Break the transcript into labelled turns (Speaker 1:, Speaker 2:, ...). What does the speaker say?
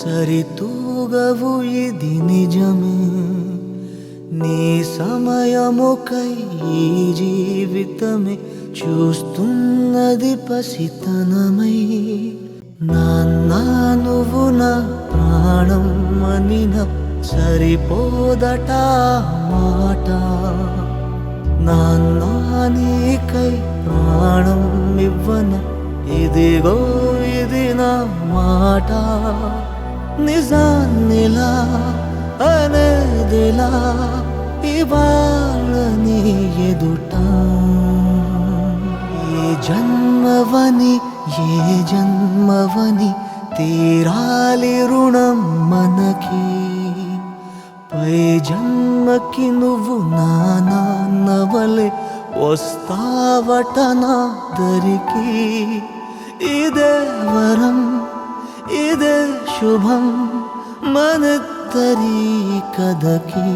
Speaker 1: సరితూగవు ఇది నిజమే నీ సమయముకై ఈ జీవితమే చూస్తున్నది పసితనమై నాన్నా నువ్వు నా ప్రాణం అనిన సరిపోదట మాట నాన్నా నీకై ప్రాణం ఇవ్వన ఇదిగో ఇది నా మాట నిజాన్నిలా అనేదిలా ఇవాళ నీ ఎదుట ఏ జన్మవని ఏ జన్మవని తీరాలి రుణం మనకి పై జన్మకి నువ్వు నా నాన్నవలే వస్తావట నా దరికి ఇదే వరం ఇదే శుభం మనద్దరి కథకి